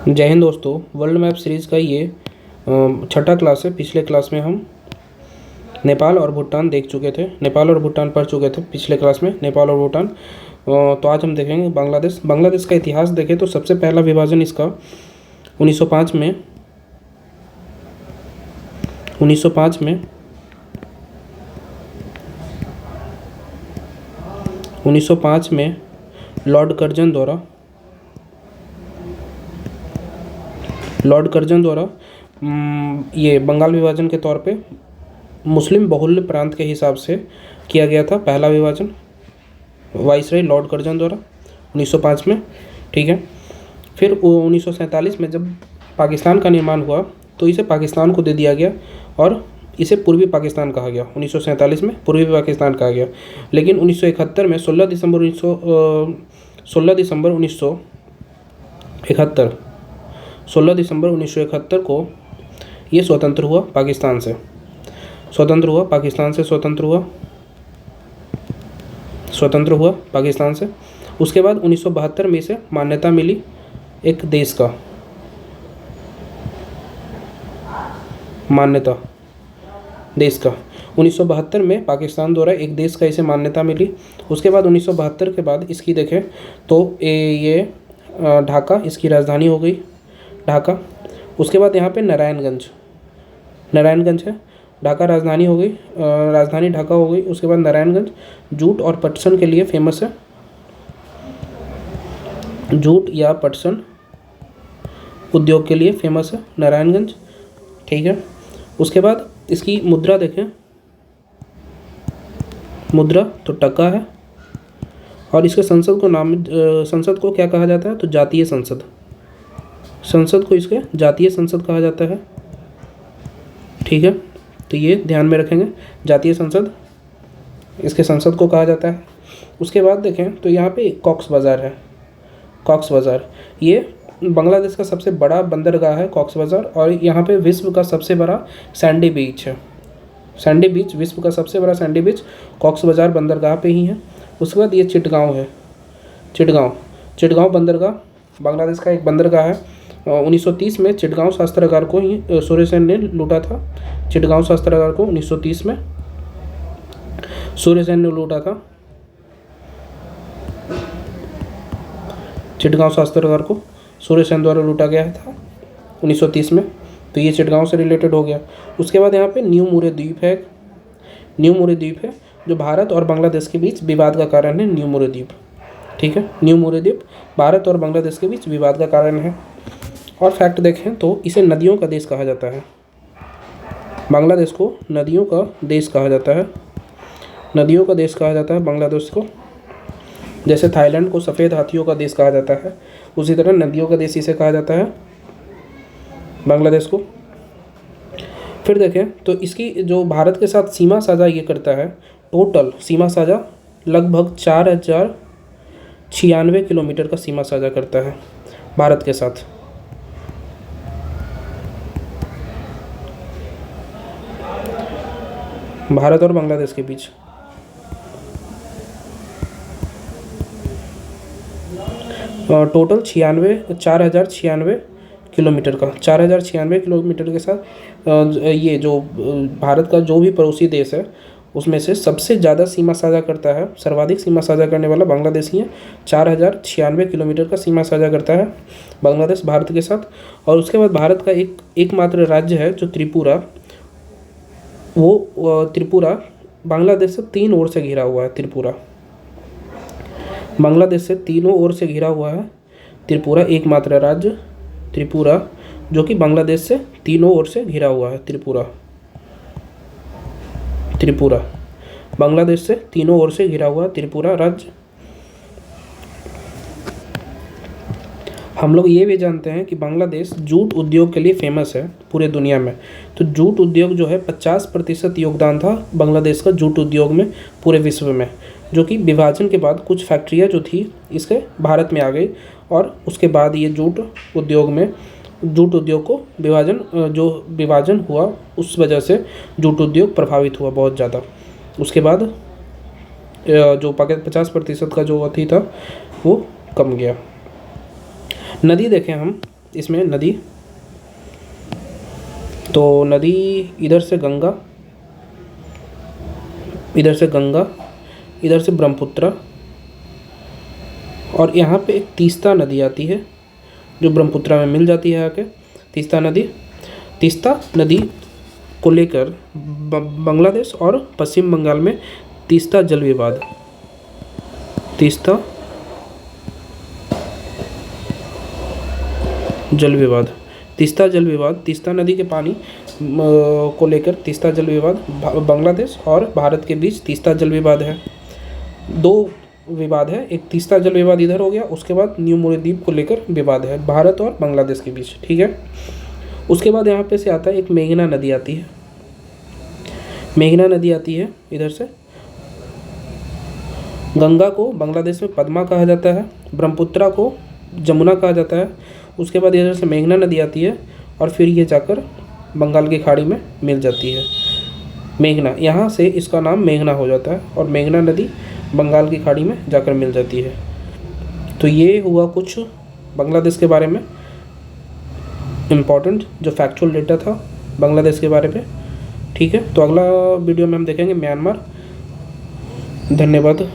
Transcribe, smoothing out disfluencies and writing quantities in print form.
जय हिंद दोस्तों। World map series का ये छठा क्लास है। पिछले क्लास में हम नेपाल और भूटान देख चुके थे, नेपाल और भूटान पढ़ चुके थे पिछले क्लास में, नेपाल और भूटान। तो आज हम देखेंगे बांग्लादेश। बांग्लादेश का इतिहास देखें तो सबसे पहला विभाजन इसका 1905 में 1905 में लॉर्ड कर्जन द्वारा ये बंगाल विभाजन के तौर पे मुस्लिम बहुल्य प्रांत के हिसाब से किया गया था। पहला विभाजन वाइसराय लॉर्ड कर्जन द्वारा 1905 में, ठीक है। फिर 1947 में जब पाकिस्तान का निर्माण हुआ तो इसे पाकिस्तान को दे दिया गया और इसे पूर्वी पाकिस्तान कहा गया। 1947 में पूर्वी पाकिस्तान कहा गया। लेकिन 1971 में 16 दिसंबर 1971 को ये स्वतंत्र हुआ पाकिस्तान से स्वतंत्र हुआ पाकिस्तान से। उसके बाद 1972 में इसे मान्यता मिली एक देश का, 1972 में पाकिस्तान द्वारा एक देश का इसे मान्यता मिली। उसके बाद 1972 के बाद इसकी देखें तो ये ढाका इसकी राजधानी हो गई, ढाका। उसके बाद यहाँ पे नारायणगंज है, ढाका राजधानी हो गई, राजधानी ढाका हो गई। उसके बाद नारायणगंज जूट और पटसन के लिए फेमस है, जूट या पटसन उद्योग के लिए फेमस है नारायणगंज, ठीक है। उसके बाद इसकी मुद्रा देखें, मुद्रा तो टका है और इसके संसद को क्या कहा जाता है तो जातीय संसद को इसके जातीय संसद कहा जाता है, ठीक है। तो ये ध्यान में रखेंगे, जातीय संसद इसके संसद को कहा जाता है। उसके बाद देखें तो यहाँ पे कॉक्स बाज़ार है, कॉक्स बाज़ार ये बांग्लादेश का सबसे बड़ा बंदरगाह है कॉक्स बाज़ार, और यहाँ पे विश्व का सबसे बड़ा सैंडी बीच है, सैंडी बीच विश्व का सबसे बड़ा सैंडी बीच कॉक्स बाज़ार बंदरगाह पे ही है। उसके बाद ये चिटगांव है, चिटगांव बंदरगाह बांग्लादेश का एक बंदरगाह है। 1930 में चिटगांव शस्त्रागार को ही सूर्यसेन ने लूटा था। चिटगांव शस्त्रागार को 1930 में सूर्यसेन ने लूटा था, चिटगांव शस्त्रागार को सूर्यसेन द्वारा लूटा गया था 1930 में। तो ये चिटगांव से रिलेटेड हो गया। उसके बाद यहाँ पे न्यू मुरे द्वीप है जो भारत और बांग्लादेश के बीच विवाद का कारण है, न्यू मुरे द्वीप, ठीक है। न्यू मुरे द्वीप भारत और बांग्लादेश के बीच विवाद का कारण है। और फैक्ट देखें तो इसे नदियों का देश कहा जाता है, बांग्लादेश को नदियों का देश कहा जाता है, नदियों का देश कहा जाता है बांग्लादेश को। जैसे थाईलैंड को सफ़ेद हाथियों का देश कहा जाता है, उसी तरह नदियों का देश इसे कहा जाता है बांग्लादेश को। फिर देखें तो इसकी जो भारत के साथ सीमा साझा ये करता है, टोटल सीमा साझा लगभग 4096 किलोमीटर का सीमा साझा करता है भारत के साथ। भारत और बांग्लादेश के बीच टोटल 4096 किलोमीटर का, 4096 किलोमीटर के साथ ये जो भारत का जो भी पड़ोसी देश है उसमें से सबसे ज़्यादा सीमा साझा करता है, सर्वाधिक सीमा साझा करने वाला बांग्लादेश ही है। 4096 किलोमीटर का सीमा साझा करता है बांग्लादेश भारत के साथ। और उसके बाद भारत का एकमात्र राज्य है जो त्रिपुरा, वो त्रिपुरा बांग्लादेश से 3 ओर से घिरा हुआ है। त्रिपुरा बांग्लादेश से तीनों ओर से घिरा हुआ है त्रिपुरा, एकमात्र राज्य त्रिपुरा जो कि बांग्लादेश से तीनों ओर से घिरा हुआ है। त्रिपुरा बांग्लादेश से तीनों ओर से घिरा हुआ त्रिपुरा राज्य। हम लोग ये भी जानते हैं कि बांग्लादेश जूट उद्योग के लिए फेमस है पूरे दुनिया में। तो जूट उद्योग जो है 50% योगदान था बांग्लादेश का जूट उद्योग में पूरे विश्व में, जो कि विभाजन के बाद कुछ फैक्ट्रियाँ जो थी इसके भारत में आ गई। और उसके बाद ये जूट उद्योग को विभाजन हुआ, उस वजह से जूट उद्योग प्रभावित हुआ बहुत ज़्यादा। उसके बाद जो 50% का जो अथी था वो कम गया। नदी देखें हम इसमें नदी, तो नदी इधर से गंगा, इधर से गंगा, इधर से ब्रह्मपुत्र, और यहाँ पे एक तीस्ता नदी आती है जो ब्रह्मपुत्र में मिल जाती है आके। तीस्ता नदी को लेकर बांग्लादेश और पश्चिम बंगाल में तीस्ता जल विवाद, तीस्ता जल विवाद, तीस्ता नदी के पानी को लेकर तीस्ता जल विवाद, बांग्लादेश और भारत के बीच तीस्ता जल विवाद है। दो विवाद है, एक तीस्ता जल विवाद इधर हो गया, उसके बाद न्यू मोरद्वीप को लेकर विवाद है भारत और बांग्लादेश के बीच, ठीक है। उसके बाद यहाँ पे से आता है एक मेघना नदी आती है, मेघना नदी आती है इधर से। गंगा को बांग्लादेश में पद्मा कहा जाता है, ब्रह्मपुत्र को जमुना कहा जाता है। उसके बाद इधर से मेघना नदी आती है और फिर ये जाकर बंगाल की खाड़ी में मिल जाती है। मेघना, यहाँ से इसका नाम मेघना हो जाता है और मेघना नदी बंगाल की खाड़ी में जाकर मिल जाती है। तो ये हुआ कुछ बांग्लादेश के बारे में इम्पॉर्टेंट जो फैक्चुअल डेटा था बांग्लादेश के बारे में, ठीक है। तो अगला वीडियो में हम देखेंगे म्यांमार। धन्यवाद।